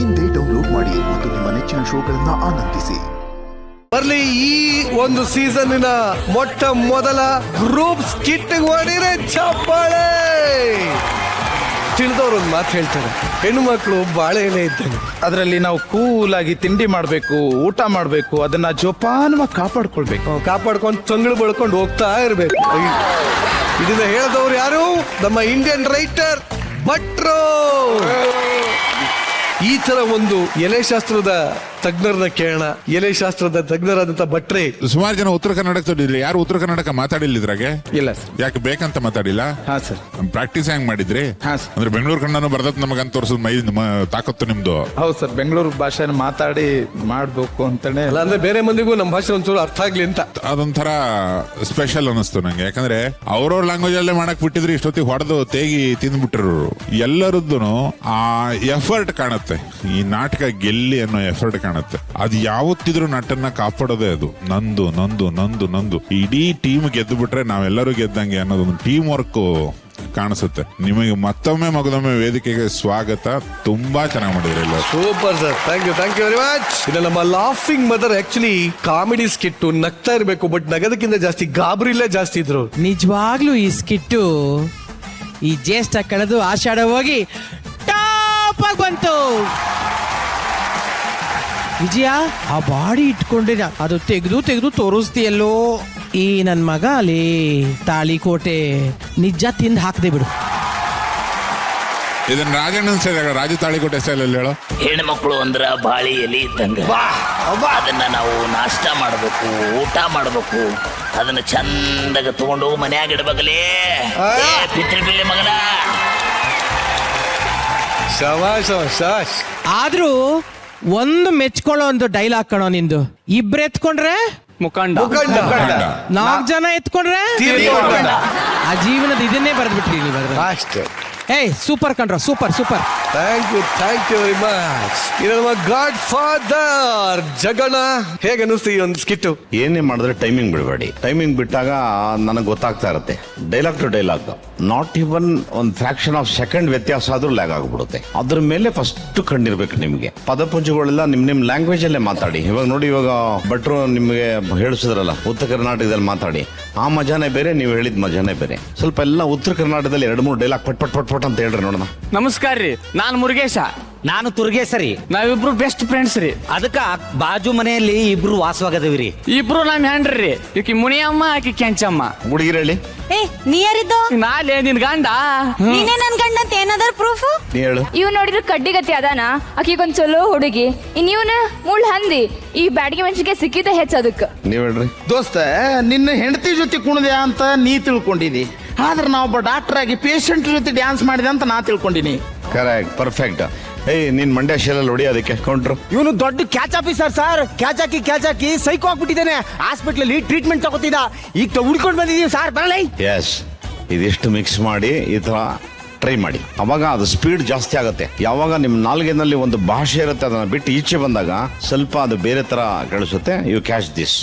ಇಂದೇ ಡೌನ್ಲೋಡ್ ಮಾಡಿ ಮತ್ತು ನಿಮ್ಮ ನೆಚ್ಚಿನ ಶೋಗಳನ್ನ ಆನಂದಿಸಿ. ಬರ್ಲಿ ಈ ಒಂದು ಸೀಸನ್ನಿನ ಮೊಟ್ಟ ಮೊದಲ ಗ್ರೂಪ್ ಸ್ಕಿಟ್ ಹೊಡಿರೆ ಚಪ್ಪಾಳೆ. ತಿಳಿದವ್ರು ಒಂದು ಮಾತು ಹೇಳ್ತಾರೆ, ಹೆಣ್ಣು ಮಕ್ಕಳು ಬಾಳೆ ಎಲೆ ಇದ್ದಂಗೆ. ಅದರಲ್ಲಿ ನಾವು ಕೂಲಾಗಿ ತಿಂಡಿ ಮಾಡಬೇಕು, ಊಟ ಮಾಡಬೇಕು, ಅದನ್ನ ಜೋಪಾನವಾಗಿ ಕಾಪಾಡ್ಕೊಂಡು ತಂಗಳು ಬಳ್ಕೊಂಡು ಹೋಗ್ತಾ ಇರ್ಬೇಕು. ಇದನ್ನ ಹೇಳಿದವ್ರು ಯಾರು? ನಮ್ಮ ಇಂಡಿಯನ್ ರೈಟರ್ ಭಟ್ರು. ಈ ತರ ಒಂದು ಎಲೆಶಾಸ್ತ್ರದ ತಜ್ಞರನ್ನ ಕೇಳೋಣ. ಎಲೆಶಾಸ್ತ್ರದ ತಜ್ಞರಾದಂತ ಭಟ್ರೆ. ಸುಮಾರು ಜನ ಉತ್ತರ ಕರ್ನಾಟಕ ತೋಡಿದ್ರಿ, ಯಾರು ಉತ್ತರ ಕರ್ನಾಟಕ ಮಾತಾಡಿಲ್ಲ ಇದ್ರಾಗೆ? ಇಲ್ಲ ಸರ್. ಯಾಕೆ ಬೇಕಂತ ಮಾತಾಡಿಲ್ಲ? ಹಾ ಸರ್. ಪ್ರಾಕ್ಟೀಸ್ ಹೆಂಗ್ ಮಾಡಿದ್ರಿ? ಹಾ ಸರ್. ಅಂದ್ರೆ ಬೆಂಗಳೂರು ಕನ್ನಡ ಬರ್ತದ ನಮಗಂತ ತೋರಿಸೋದು ಮೈ ತಾಕತ್ತು ನಿಮ್ದು. ಹೌದು ಸರ್, ಬೆಂಗಳೂರು ಭಾಷೆನ ಮಾತಾಡಿ ಮಾಡ್ಬೇಕು ಅಂತಾನೆ. ಅಲ್ಲ ಅಂದ್ರೆ ಬೇರೆ ಮಂದಿಗೂ ನಮ್ಮ ಭಾಷೆ ಒಂಚೂರು ಅರ್ಥ ಆಗ್ಲಿ ಅಂತ. ಅದೊಂಥರ ಸ್ಪೆಷಲ್ ಅನಿಸ್ತು ನಂಗೆ. ಯಾಕಂದ್ರೆ ಅವ್ರವ್ರ ಲ್ಯಾಂಗ್ವೇಜ್ ಅಲ್ಲೇ ಮಾಡಕ್ ಬಿಟ್ಟಿದ್ರೆ ಇಷ್ಟೊತ್ತಿಗೆ ಹೊಡೆದು ತೇಗಿ ತಿಂದ್ಬಿಟ್ಟಿರು. ಎಲ್ಲರದ್ದು ಆ ಎಫರ್ಟ್ ಕಾಣುತ್ತೆ, ಈ ನಾಟಕ ಗೆಲ್ಲಿ ಅನ್ನೋ ಎಫರ್ಟ್ ಕಾಣುತ್ತೆ. ಅದು ಯಾವತ್ತಿದ್ರು ನಟನ್ನ ಕಾಪಾಡೋದೇ ಅದು. ನಂದು ನಂದು ನಂದು ನಂದು ಇಡೀ ಟೀಮ್ ಗೆದ್ದು ಬಿಟ್ರೆ ನಾವೆಲ್ಲರೂ ಗೆದ್ದಂಗೆ ಅನ್ನೋದೊಂದು ಟೀಮ್ ವರ್ಕ್ ಕಾಣಿಸುತ್ತೆ. ನಿಮಗೆ ಮತ್ತೊಮ್ಮೆ ಮಗದೊಮ್ಮೆ ವೇದಿಕೆಗೆ ಸ್ವಾಗತ. ತುಂಬಾ ಚೆನ್ನಾಗಿ ಮಾಡಿದ್ರಿ ಎಲ್ಲ. Super sir, thank you very much. ಇದು ನಮ್ಮ laughing mother. Actually comedy skit ನಗ್ತಾ ಇರ್ಬೇಕು, ಬಟ್ ನಗದಕ್ಕಿಂತ ಜಾಸ್ತಿ ಗಾಬರಿಲೇ ಜಾಸ್ತಿ ಇದ್ರು. ನಿಜವಾಗ್ಲೂ ಈ ಸ್ಕಿಟ್ಟು ಈ ಜ್ಯೇಷ್ಠ ಕಳೆದು ಆಷಾಢ ಹೋಗಿ ಟಾಪ್ ಆಗಿ ಬಂತು. ವಿಜಯ, ಆ ಬಾಡಿ ಇಟ್ಕೊಂಡೆ ಅದು ತೆಗೆದು ತೋರಿಸ್ತೀಯಲ್ಲೋ. ಈ ನನ್ ಮಗ ಅಲ್ಲಿ ತಾಳಿಕೋಟೆ ನಿಜ ತಿಂದು ಹಾಕದೆ ಬಿಡು. ಇದನ್ನ ರಾಜಣ್ಣನ ಸ್ಟೈಲ್, ರಾಜ ತಾಳಿಕೋಟೆ ಸ್ಟೈಲ್ ಅಲ್ಲಿ ಹೇಳೋ. ಹೆಣ್ಮಕ್ಳು ಅಂದ್ರ ಬಾಳಿ ಎಲೆ ಇದ್ದಂಗ. ಅದನ್ನ ನಾವು ನಾಷ್ಟ ಮಾಡ್ಬೇಕು, ಊಟ ಮಾಡ್ಬೇಕು, ಅದನ್ನ ಚಂದಾಗ ತಗೊಂಡು ಮನ್ಯಾಗ ಇಡ್ಬೇಕಲೇ. ಪಿತೃಪಿಲ್ಲಿ ಮಗನ. ಶವಾಶ್. ಆದ್ರೂ ಒಂದು ಮೆಚ್ಕೊಳ್ಳೋ ಒಂದು ಡೈಲಾಗ್ ಕಣೋ ನಿಂದು. ಇಬ್ರು ಎತ್ಕೊಂಡ್ರೆ ಮುಖಂಡ. 4 ಜನ ಎತ್ಕೊಂಡ್ರೆ ಆ ಜೀವನದ ಇದನ್ನೇ ಬರೆದ್ಬಿಟ್ರಿ ನೀವು. ಅಷ್ಟೇ. ಏಯ್ ಸೂಪರ್ ಕಣ್ರ, super. Thank you very much. ಇದು ನಮ್ಮ ಗಾಡ್ ಫಾದರ್ ಜಗಣ. ಹೇಗೆ ಅನಿಸ್ತು ಈ ಒಂದು ಸ್ಕಿಟ್ಟು? ಏನೇ ಮಾಡಿದ್ರೆ ಟೈಮಿಂಗ್ ಬಿಡಬೇಡಿ. ಟೈಮಿಂಗ್ ಬಿಟ್ಟಾಗ ನನಗೆ ಗೊತ್ತಾಗ್ತಾ ಇರುತ್ತೆ. Dialogue to dialogue not even ಒಂದು ಫ್ರಾಕ್ಷನ್ ಆಫ್ ಸೆಕೆಂಡ್ ವ್ಯತ್ಯಾಸ ಆದ್ರೂ ಲ್ಯಾಗ್ ಆಗ್ಬಿಡುತ್ತೆ. ಅದ್ರ ಮೇಲೆ ಫಸ್ಟ್ ಕಂಡಿರ್ಬೇಕು ನಿಮ್ಗೆ. ಪದಪುಂಜಗಳೆಲ್ಲ ನಿಮ್ ಲ್ಯಾಂಗ್ವೇಜ್ ಅಲ್ಲೇ ಮಾತಾಡಿ. ಇವಾಗ ನೋಡಿ, ಇವಾಗ ಭಟ್ರು ನಿಮ್ಗೆ ಹೇಳಿಸಿದ್ರಲ್ಲ ಉತ್ತರ ಕರ್ನಾಟಕದಲ್ಲಿ ಮಾತಾಡಿ, ಆ ಮಜಾನೇ ಬೇರೆ, ನೀವು ಹೇಳಿದ ಮಜಾನೇ ಬೇರೆ. ಸ್ವಲ್ಪ ಎಲ್ಲ ಉತ್ತರ ಕರ್ನಾಟಕದಲ್ಲಿ 2-3 ಡೈಲಾಗ್ ಪಟ್ ಅಂತ ಹೇಳ್ರಿ ನೋಡೋಣ. ನಮಸ್ಕಾರ ರೀ, ನಾನು ಮುರುಗೇಶ. ನಾನು ತುರ್ಗೇಸರಿ. ನಾವಿಬ್ರು ಬೆಸ್ಟ್ ಫ್ರೆಂಡ್ಸ್ ರೀ. ಅದಕ್ಕ ಬಾಜು ಮನೆಯಲ್ಲಿ ಇಬ್ರು ವಾಸವಾಗದವಿರಿ. ಇಬ್ರು ನಮ್ ಹೆಂಡ್ರಿ. ಈಕಿ ಮುನಿಯಮ್ಮ, ಆಕಿ ಕೆಂಚಮ್ಮ. ಹುಡುಗಿರ ಹೇಳಿ. ಏ ನೀ ಯಾರಿದ್ದು? ನಾಲೇ ನಿನ್ ಗಂಡ. ನೀನೇ ನನ್ ಗಂಡ ಅಂತ ಏನಾದ್ರು ಪ್ರೂಫ್? ನೀ ಹೇಳು. ಇವ್ ನೋಡಿದ್ರೆ ಕಡ್ಡಿಗತಿ ಅದಾನ, ಆಕಿಗೊಂದ್ ಚಲೋ ಹುಡುಗಿ. ಇವ್ನ ಮುಳ್ ಹಂದಿ. ಈ ಬ್ಯಾಡಿಗೆ ಮನುಷ್ಯಗೆ ಸಿಕ್ಕಿದ ಹೆಚ್ಚ ಅದಕ್ಕೆ. ನೀವ್ ಹೇಳ್ರಿ. ದೋಸ್ತ, ನಿನ್ನ ಹೆಂಡತಿ ಜೊತೆ ಕುಣಿದೆ ಅಂತ ನೀ ತಿಳ್ಕೊಂಡಿದಿ, ಆದ್ರೆ ನಾವೊಬ್ಬ ಡಾಕ್ಟರ್ ಆಗಿ ಪೇಷಂಟ್ ಜೊತೆ ಡ್ಯಾನ್ಸ್ ಮಾಡಿದೆ ಅಂತ ನಾ ತಿಳ್ಕೊಂಡಿನಿ. Correct, perfect. ಏಯ್, ನೀನ್ ಮಂಡ್ಯ ಶೀಲಲ್ಲಿ ಹೊಡಿ, ಅದಕ್ಕೆ ಕೌಂಟ್ರು. ಇವನು ದೊಡ್ಡ ಕ್ಯಾಚ್ ಆಫೀಸರ್ ಸರ್. ಕ್ಯಾಚ್ ಹಾಕಿ ಸೈಕೋ ಆಗ್ಬಿಟ್ಟಿದ್ದೇನೆ. ಹಾಸ್ಪಿಟಲ್ ಅಲ್ಲಿ ಟ್ರೀಟ್ಮೆಂಟ್ ತಗೋತಿದ್ದ. ಈಗ ಹುಡ್ಕೊಂಡು ಬಂದಿದೀವಿ ಸರ್. ಬರಲ್ಲ. ಎಸ್, ಇದಿಷ್ಟು ಮಿಕ್ಸ್ ಮಾಡಿ ಈ ತರ ಟ್ರೈ ಮಾಡಿ. ಅವಾಗ ಅದು ಸ್ಪೀಡ್ ಜಾಸ್ತಿ ಆಗುತ್ತೆ. ಯಾವಾಗ ನಿಮ್ ನಾಲ್ಗೆನಲ್ಲಿ ಒಂದು ಭಾಷೆ ಇರುತ್ತೆ, ಅದನ್ನ ಬಿಟ್ಟು ಈಚೆ ಬಂದಾಗ ಸ್ವಲ್ಪ ಅದು ಬೇರೆ ತರ ಕೇಳಿಸುತ್ತೆ. You catch this.